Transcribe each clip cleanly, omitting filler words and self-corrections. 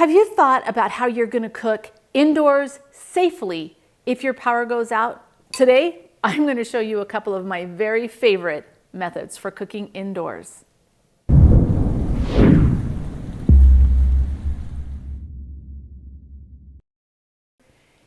Have you thought about how you're going to cook indoors safely if your power goes out? Today, I'm going to show you a couple of my very favorite methods for cooking indoors.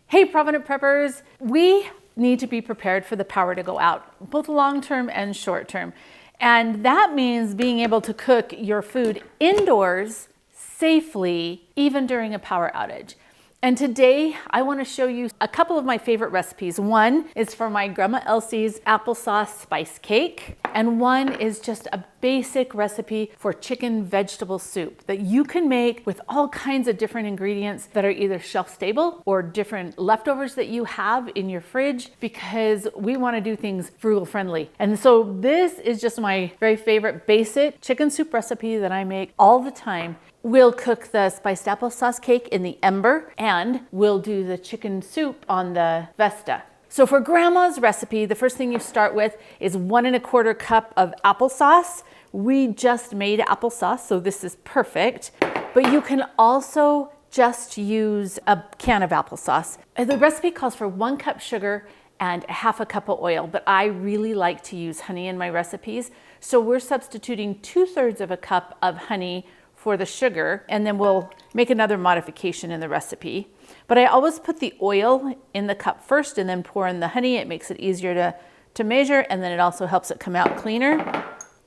Hey, Provident Preppers! We need to be prepared for the power to go out, both long-term and short-term. And that means being able to cook your food indoors safely, even during a power outage. And today I want to show you a couple of my favorite recipes. One is for my Grandma Elsie's applesauce spice cake, and one is just a basic recipe for chicken vegetable soup that you can make with all kinds of different ingredients that are either shelf stable or different leftovers that you have in your fridge, because we want to do things frugal friendly. And so this is just my very favorite basic chicken soup recipe that I make all the time. We'll cook the spiced applesauce cake in the EMBER, and we'll do the chicken soup on the VESTA. So for Grandma's recipe, the first thing you start with is 1 1/4 cup of applesauce. We just made applesauce, so this is perfect. But you can also just use a can of applesauce. The recipe calls for 1 cup sugar and 1/2 cup of oil, but I really like to use honey in my recipes. So we're substituting 2/3 of a cup of honey for the sugar, and then we'll make another modification in the recipe. But I always put the oil in the cup first and then pour in the honey. It makes it easier to measure, and then it also helps it come out cleaner.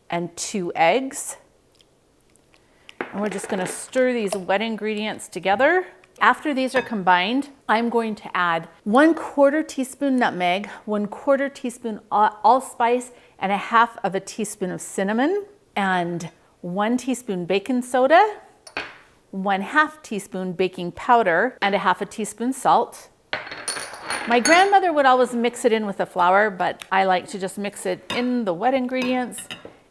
And 2 eggs. And we're just gonna stir these wet ingredients together. After these are combined, I'm going to add 1/4 teaspoon nutmeg, 1/4 teaspoon allspice, and 1/2 teaspoon of cinnamon, and 1 teaspoon baking soda, 1/2 teaspoon baking powder, and 1/2 teaspoon salt. My grandmother would always mix it in with the flour, but I like to just mix it in the wet ingredients.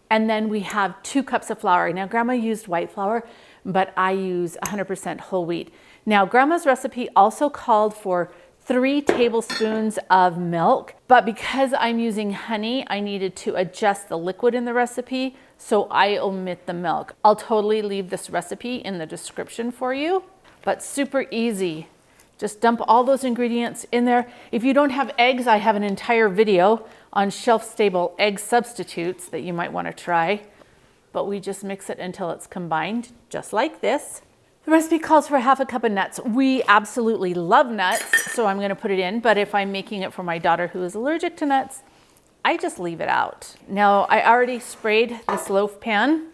And then we have 2 cups of flour. Now, Grandma used white flour, but I use 100% whole wheat. Now, Grandma's recipe also called for 3 tablespoons of milk, but because I'm using honey, I needed to adjust the liquid in the recipe, so I omit the milk. I'll totally leave this recipe in the description for you, but super easy. Just dump all those ingredients in there. If you don't have eggs, I have an entire video on shelf-stable egg substitutes that you might want to try, but we just mix it until it's combined, just like this. The recipe calls for 1/2 cup of nuts. We absolutely love nuts, so I'm gonna put it in, but if I'm making it for my daughter who is allergic to nuts, I just leave it out. Now, I already sprayed this loaf pan.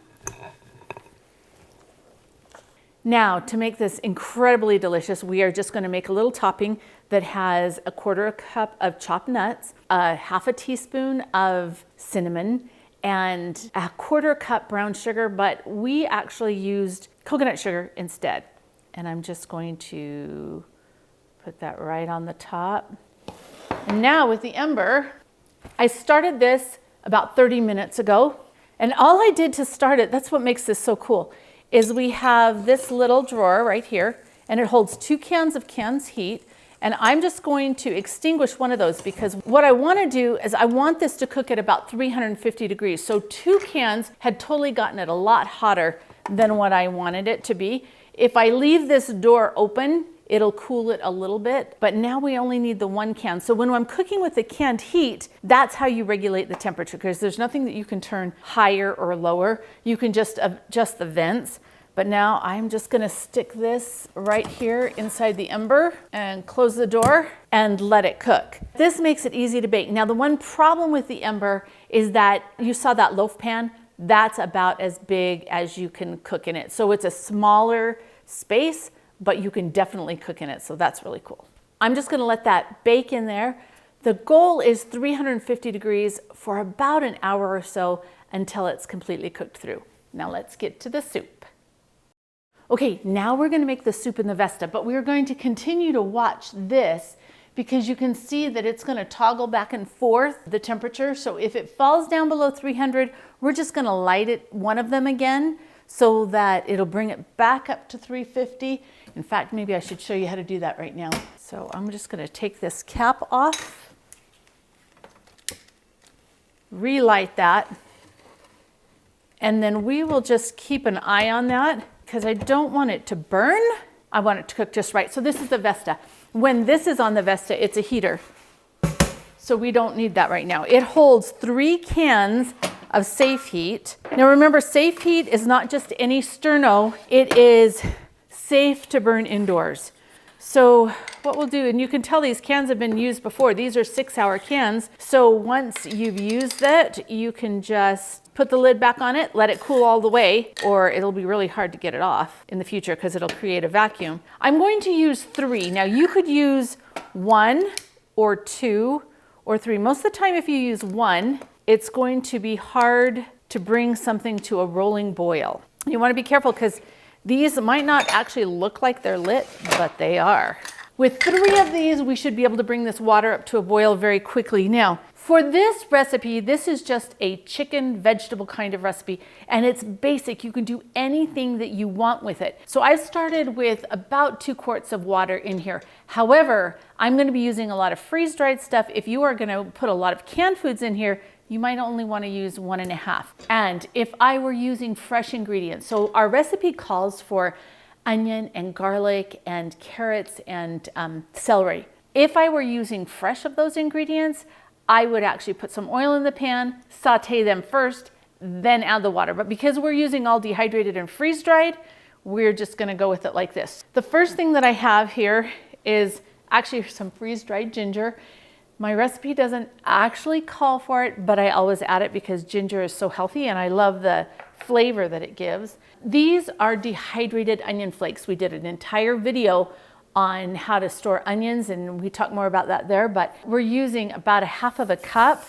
Now, to make this incredibly delicious, we are just gonna make a little topping that has 1/4 cup of chopped nuts, 1/2 teaspoon of cinnamon, and 1/4 cup brown sugar, but we actually used coconut sugar instead. And I'm just going to put that right on the top. And now with the EMBER, I started this about 30 minutes ago. And all I did to start it, that's what makes this so cool, is we have this little drawer right here, and it holds 2 cans of canned heat. And I'm just going to extinguish one of those, because what I want to do is I want this to cook at about 350 degrees. So 2 cans had totally gotten it a lot hotter than what I wanted it to be. If I leave this door open, it'll cool it a little bit, but now we only need the 1 can. So when I'm cooking with the canned heat, that's how you regulate the temperature, because there's nothing that you can turn higher or lower. You can just adjust the vents. But now I'm just gonna stick this right here inside the EMBER and close the door and let it cook. This makes it easy to bake. Now, the one problem with the EMBER is that you saw that loaf pan, that's about as big as you can cook in it. So it's a smaller space, but you can definitely cook in it. So that's really cool. I'm just gonna let that bake in there. The goal is 350 degrees for about an hour or so until it's completely cooked through. Now let's get to the soup. Okay, now we're gonna make the soup in the VESTA, but we're going to continue to watch this because you can see that it's gonna toggle back and forth the temperature. So if it falls down below 300, we're just gonna light it, one of them again, so that it'll bring it back up to 350. In fact, maybe I should show you how to do that right now. So I'm just gonna take this cap off, relight that, and then we will just keep an eye on that because I don't want it to burn. I want it to cook just right. So this is the VESTA. When this is on the VESTA, it's a heater. So we don't need that right now. It holds 3 cans of safe heat. Now remember, safe heat is not just any sterno, it is safe to burn indoors. So what we'll do, and you can tell these cans have been used before. These are 6-hour cans. So once you've used it, you can just put the lid back on it, let it cool all the way, or it'll be really hard to get it off in the future because it'll create a vacuum. I'm going to use 3. Now you could use 1 or 2 or 3. Most of the time if you use 1, it's going to be hard to bring something to a rolling boil. You want to be careful because these might not actually look like they're lit, but they are. With 3 of these, we should be able to bring this water up to a boil very quickly. Now, for this recipe, this is just a chicken vegetable kind of recipe, and it's basic. You can do anything that you want with it. So I started with about 2 quarts of water in here. However, I'm going to be using a lot of freeze-dried stuff. If you are going to put a lot of canned foods in here, you might only want to use 1.5. And if I were using fresh ingredients, so our recipe calls for onion and garlic and carrots and celery. If I were using fresh of those ingredients, I would actually put some oil in the pan, saute them first, then add the water. But because we're using all dehydrated and freeze-dried, we're just going to go with it like this. The first thing that I have here is actually some freeze-dried ginger. My recipe doesn't actually call for it, but I always add it because ginger is so healthy and I love the flavor that it gives. These are dehydrated onion flakes. We did an entire video on how to store onions and we talk more about that there, but we're using about 1/2 cup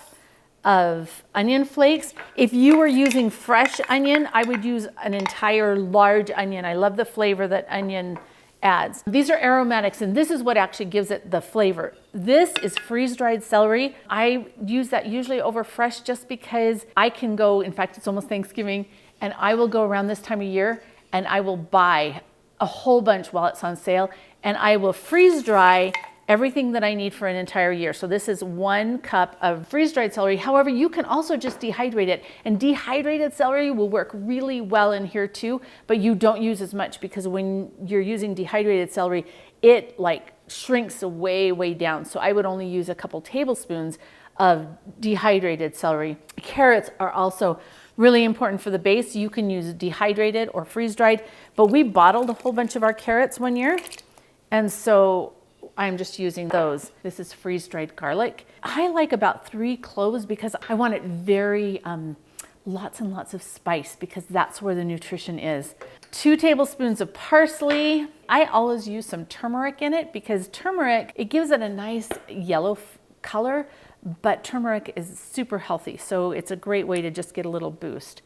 of onion flakes. If you were using fresh onion, I would use an entire large onion. I love the flavor that onion adds. These are aromatics and this is what actually gives it the flavor. This is freeze-dried celery. I use that usually over fresh just because I can go, in fact, it's almost Thanksgiving, and I will go around this time of year and I will buy a whole bunch while it's on sale and I will freeze dry everything that I need for an entire year. So this is 1 cup of freeze-dried celery. However, you can also just dehydrate it, and dehydrated celery will work really well in here too, but you don't use as much because when you're using dehydrated celery, it like shrinks way down. So I would only use a couple tablespoons of dehydrated celery. Carrots are also really important for the base. You can use dehydrated or freeze-dried, but we bottled a whole bunch of our carrots one year, and so I'm just using those. This is freeze-dried garlic. I like about 3 cloves because I want it very, lots and lots of spice because that's where the nutrition is. 2 tablespoons of parsley. I always use some turmeric in it because turmeric, it gives it a nice yellow color, but turmeric is super healthy. So it's a great way to just get a little boost.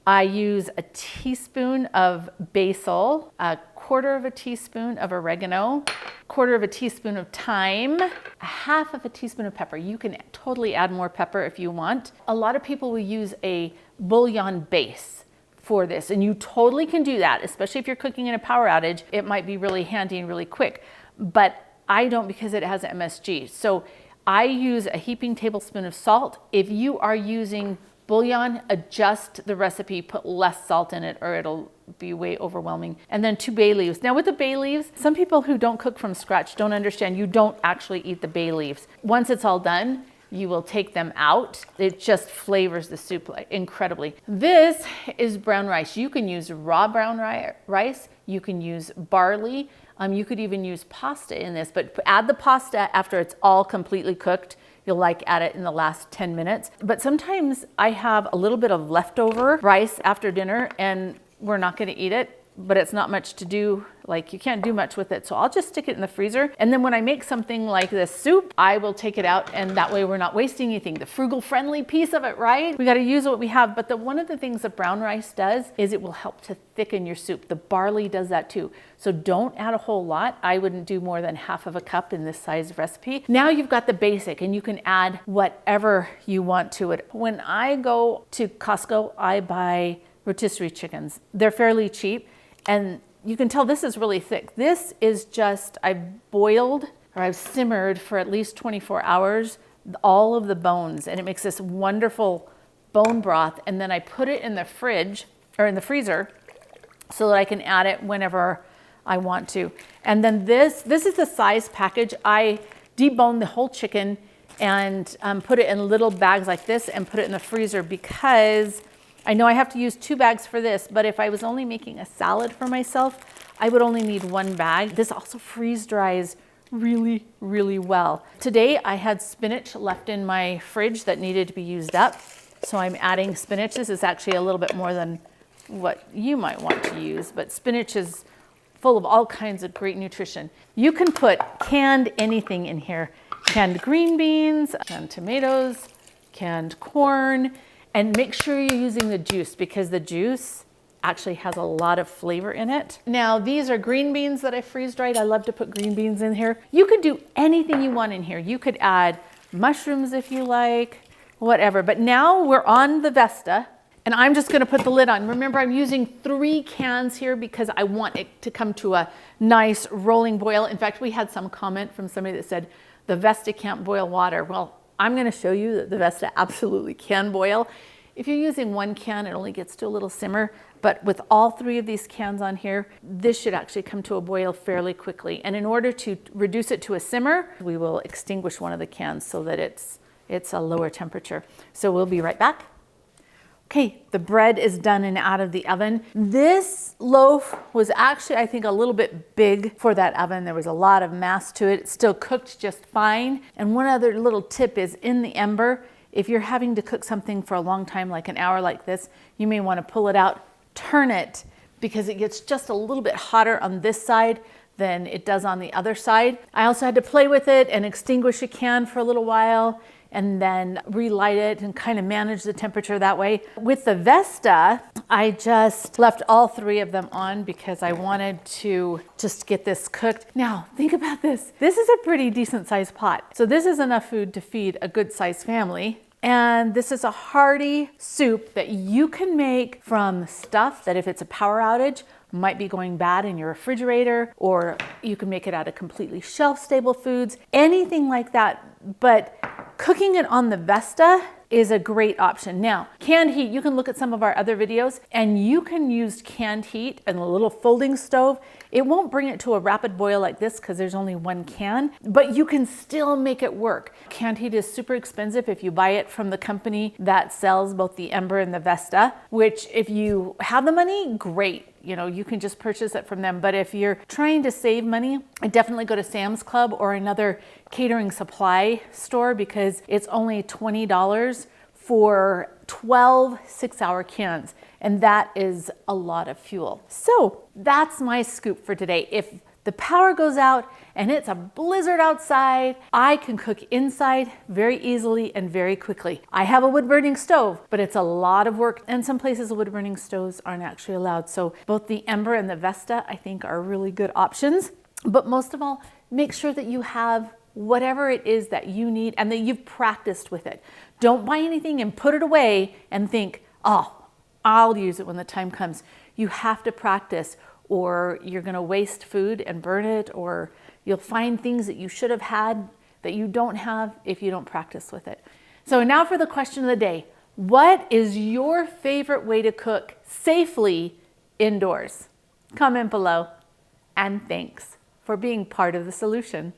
I use a teaspoon of basil, 1/4 teaspoon of oregano, 1/4 teaspoon of thyme, 1/2 teaspoon of pepper. You can totally add more pepper if you want. A lot of people will use a bouillon base for this, and you totally can do that, especially if you're cooking in a power outage. It might be really handy and really quick, but I don't because it has MSG. So I use a heaping tablespoon of salt. If you are using bouillon, adjust the recipe, put less salt in it or it'll be way overwhelming. And then 2 bay leaves. Now with the bay leaves, some people who don't cook from scratch don't understand you don't actually eat the bay leaves. Once it's all done, you will take them out. It just flavors the soup incredibly. This is brown rice. You can use raw brown rice. You can use barley. You could even use pasta in this, but add the pasta after it's all completely cooked. You'll like add it in the last 10 minutes. But sometimes I have a little bit of leftover rice after dinner and we're not gonna eat it, but it's not much to do. Like you can't do much with it. So I'll just stick it in the freezer. And then when I make something like this soup, I will take it out and that way we're not wasting anything. The frugal friendly piece of it, right? We got to use what we have. But one of the things that brown rice does is it will help to thicken your soup. The barley does that too. So don't add a whole lot. I wouldn't do more than 1/2 cup in this size recipe. Now you've got the basic and you can add whatever you want to it. When I go to Costco, I buy rotisserie chickens. They're fairly cheap and you can tell this is really thick. This is just, I've boiled or I've simmered for at least 24 hours, all of the bones, and it makes this wonderful bone broth. And then I put it in the fridge or in the freezer so that I can add it whenever I want to. And then this is the size package. I deboned the whole chicken and put it in little bags like this and put it in the freezer because I know I have to use 2 bags for this, but if I was only making a salad for myself, I would only need 1 bag. This also freeze dries really, really well. Today I had spinach left in my fridge that needed to be used up. So I'm adding spinach. This is actually a little bit more than what you might want to use, but spinach is full of all kinds of great nutrition. You can put canned anything in here. Canned green beans, canned tomatoes, canned corn, and make sure you're using the juice because the juice actually has a lot of flavor in it. Now, these are green beans that I freeze dried. I love to put green beans in here. You could do anything you want in here. You could add mushrooms if you like, whatever. But now we're on the VESTA. And I'm just gonna put the lid on. Remember, I'm using 3 cans here because I want it to come to a nice rolling boil. In fact, we had some comment from somebody that said, the VESTA can't boil water. Well, I'm gonna show you that the VESTA absolutely can boil. If you're using 1 can, it only gets to a little simmer. But with all 3 of these cans on here, this should actually come to a boil fairly quickly. And in order to reduce it to a simmer, we will extinguish one of the cans so that it's a lower temperature. So we'll be right back. Okay, the bread is done and out of the oven. This loaf was actually, I think, a little bit big for that oven. There was a lot of mass to it. It still cooked just fine. And one other little tip is in the Ember, if you're having to cook something for a long time, like an hour like this, you may want to pull it out, turn it, because it gets just a little bit hotter on this side than it does on the other side. I also had to play with it and extinguish a can for a little while and then relight it and kind of manage the temperature that way. With the VESTA, I just left all 3 of them on because I wanted to just get this cooked. Now, think about this. This is a pretty decent sized pot. So this is enough food to feed a good sized family. And this is a hearty soup that you can make from stuff that if it's a power outage, might be going bad in your refrigerator, or you can make it out of completely shelf-stable foods, anything like that. But cooking it on the VESTA is a great option. Now, canned heat, you can look at some of our other videos and you can use canned heat and a little folding stove. It won't bring it to a rapid boil like this because there's only 1 can, but you can still make it work. Canned heat is super expensive if you buy it from the company that sells both the EMBER and the VESTA, which if you have the money, great. You know, you can just purchase it from them. But if you're trying to save money, I definitely go to Sam's Club or another catering supply store because it's only $20 for 12 6-hour cans. And that is a lot of fuel. So that's my scoop for today. If the power goes out and it's a blizzard outside, I can cook inside very easily and very quickly. I have a wood burning stove, but it's a lot of work, and some places wood burning stoves aren't actually allowed. So both the EMBER and the VESTA I think are really good options. But most of all, make sure that you have whatever it is that you need and that you've practiced with it. Don't buy anything and put it away and think, oh, I'll use it when the time comes. You have to practice, or you're going to waste food and burn it, or you'll find things that you should have had that you don't have if you don't practice with it. So now for the question of the day. What is your favorite way to cook safely indoors? Comment below, and thanks for being part of the solution.